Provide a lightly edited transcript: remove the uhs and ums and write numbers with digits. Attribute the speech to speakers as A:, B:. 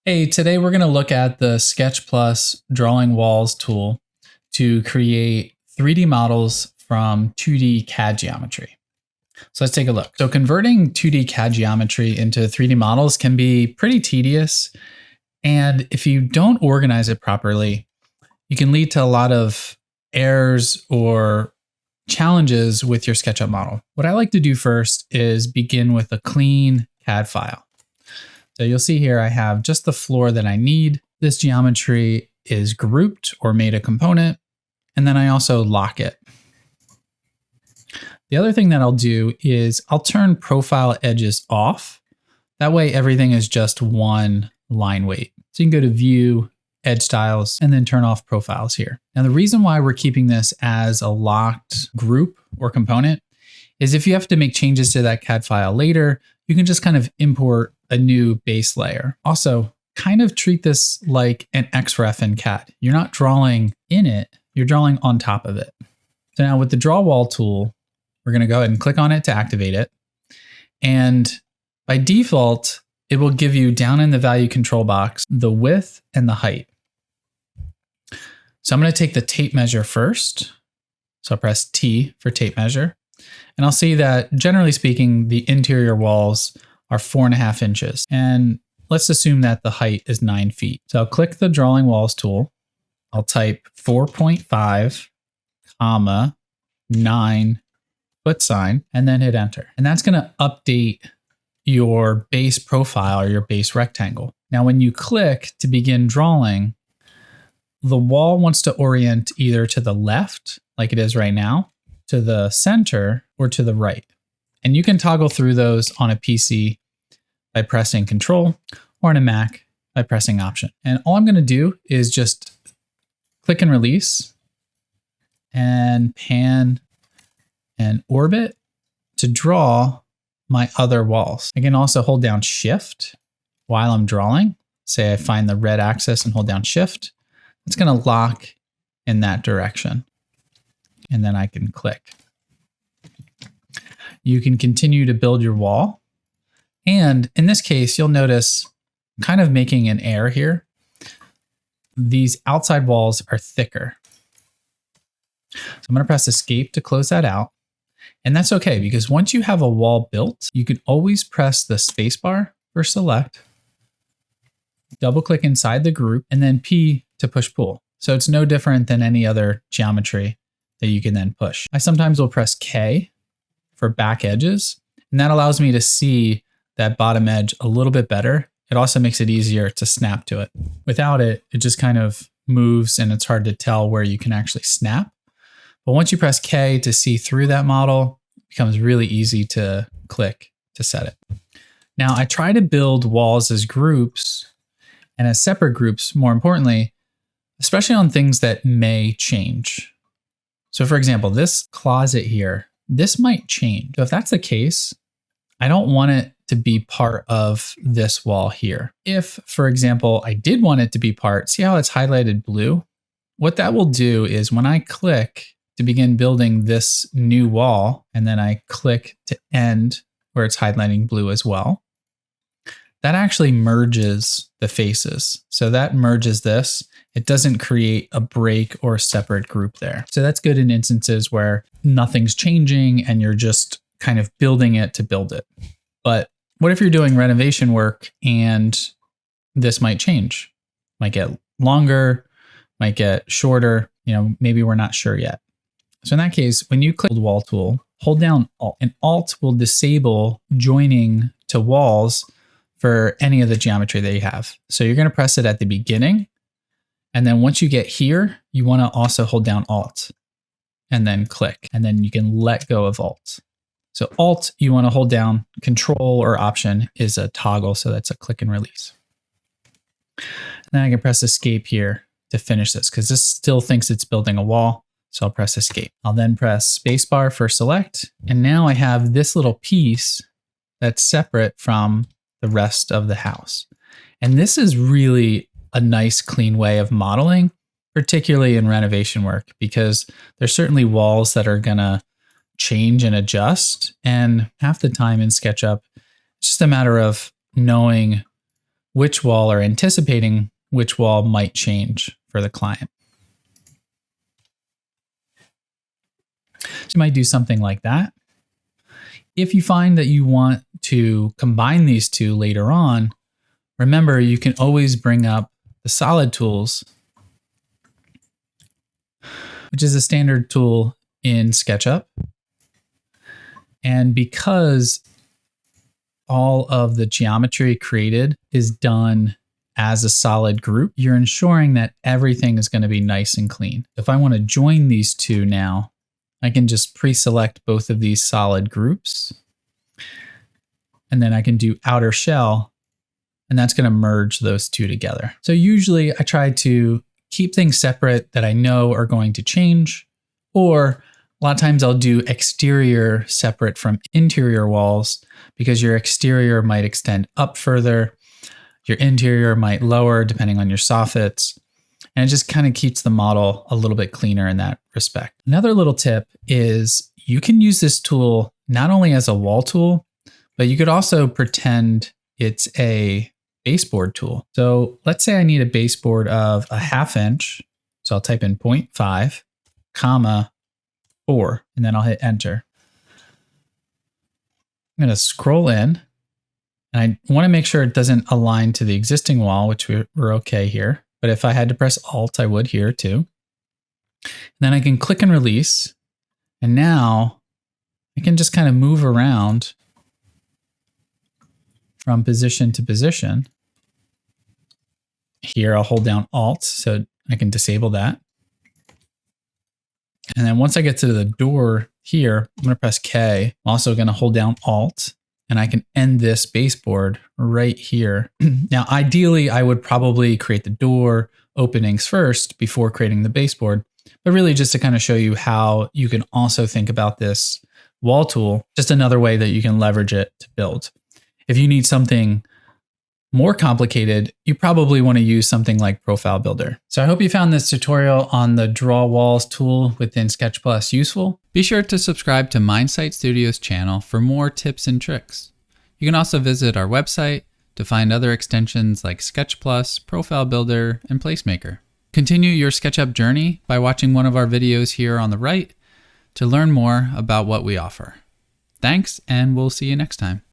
A: Hey, today we're going to look at the SketchPlus Drawing Walls tool to create 3D models from 2D CAD geometry. So let's take a look. So converting 2D CAD geometry into 3D models can be pretty tedious. And if you don't organize it properly, you can lead to a lot of errors or challenges with your SketchUp model. What I like to do first is begin with a clean CAD file. So you'll see here I have just the floor that I need. This geometry is grouped or made a component, and then I also lock it. The other thing that I'll do is I'll turn profile edges off. That way everything is just one line weight. So you can go to View, Edge Styles, and then turn off profiles here. Now the reason why we're keeping this as a locked group or component is if you have to make changes to that CAD file later, you can just kind of import a new base layer. Also, kind of treat this like an XREF in CAD. You're not drawing in it, you're drawing on top of it. So now with the Draw Wall tool, we're gonna go ahead and click on it to activate it. And by default, it will give you down in the value control box, the width and the height. So I'm gonna take the tape measure first. So I'll press T for tape measure. And I'll see that generally speaking, the interior walls are 4.5 inches. And let's assume that the height is 9 feet. So I'll click the Drawing Walls tool. I'll type 4.5, comma, 9 foot sign, and then hit enter. And that's gonna update your base profile or your base rectangle. Now, when you click to begin drawing, the wall wants to orient either to the left, like it is right now, to the center, or to the right. And you can toggle through those on a PC by pressing Control, or on a Mac by pressing Option. And all I'm gonna do is just click and release, and pan and orbit to draw my other walls. I can also hold down Shift while I'm drawing. Say I find the red axis and hold down Shift. It's gonna lock in that direction. And then I can click. You can continue to build your wall. And in this case, you'll notice kind of making an error here. These outside walls are thicker. So I'm gonna press Escape to close that out. And that's okay, because once you have a wall built, you can always press the spacebar for select, double click inside the group, and then P to push pull. So it's no different than any other geometry that you can then push. I sometimes will press K for back edges, and that allows me to see that bottom edge a little bit better. It also makes it easier to snap to it. Without it, it just kind of moves and it's hard to tell where you can actually snap. But once you press K to see through that model, it becomes really easy to click to set it. Now I try to build walls as groups and as separate groups, more importantly, especially on things that may change. So for example, this closet here, this might change. So if that's the case, I don't want it to be part of this wall here. If, for example, I did want it to be part, see how it's highlighted blue? What that will do is when I click to begin building this new wall, and then I click to end where it's highlighting blue as well, that actually merges the faces. So that merges this. It doesn't create a break or a separate group there. So that's good in instances where nothing's changing and you're just kind of building it to build it. But what if you're doing renovation work and this might change? Might get longer, might get shorter, maybe we're not sure yet. So in that case, when you click the wall tool, hold down Alt, and Alt will disable joining to walls for any of the geometry that you have. So you're gonna press it at the beginning. And then once you get here, you wanna also hold down Alt and then click, and then you can let go of Alt. So Alt, you wanna hold down, Control or Option is a toggle, so that's a click and release. And then I can press Escape here to finish this, because this still thinks it's building a wall. So I'll press Escape. I'll then press Spacebar for select. And now I have this little piece that's separate from the rest of the house. And this is really a nice, clean way of modeling, particularly in renovation work, because there's certainly walls that are gonna change and adjust. And half the time in SketchUp, it's just a matter of knowing which wall or anticipating which wall might change for the client. So you might do something like that. If you find that you want to combine these two later on, remember you can always bring up the solid tools, which is a standard tool in SketchUp. And because all of the geometry created is done as a solid group, you're ensuring that everything is going to be nice and clean. If I want to join these two now, I can just pre-select both of these solid groups. And then I can do outer shell, and that's going to merge those two together. So usually I try to keep things separate that I know are going to change, or a lot of times I'll do exterior separate from interior walls because your exterior might extend up further, your interior might lower depending on your soffits, and it just kind of keeps the model a little bit cleaner in that respect. Another little tip is you can use this tool not only as a wall tool, but you could also pretend it's a baseboard tool. So let's say I need a baseboard of a 1/2 inch. So I'll type in 0.5, comma, 4, and then I'll hit enter. I'm going to scroll in, and I want to make sure it doesn't align to the existing wall, which we're okay here. But if I had to press Alt, I would here too. And then I can click and release. And now I can just kind of move around from position to position. Here I'll hold down Alt so I can disable that. And then once I get to the door here, I'm going to press K. I'm also going to hold down Alt, and I can end this baseboard right here. Now, ideally, I would probably create the door openings first before creating the baseboard, but really just to kind of show you how you can also think about this wall tool, just another way that you can leverage it to build. If you need something more complicated, you probably want to use something like Profile Builder. So I hope you found this tutorial on the Draw Walls tool within SketchPlus useful. Be sure to subscribe to mind.sight.studios channel for more tips and tricks. You can also visit our website to find other extensions like SketchPlus, Profile Builder, and Placemaker. Continue your SketchUp journey by watching one of our videos here on the right to learn more about what we offer. Thanks, and we'll see you next time.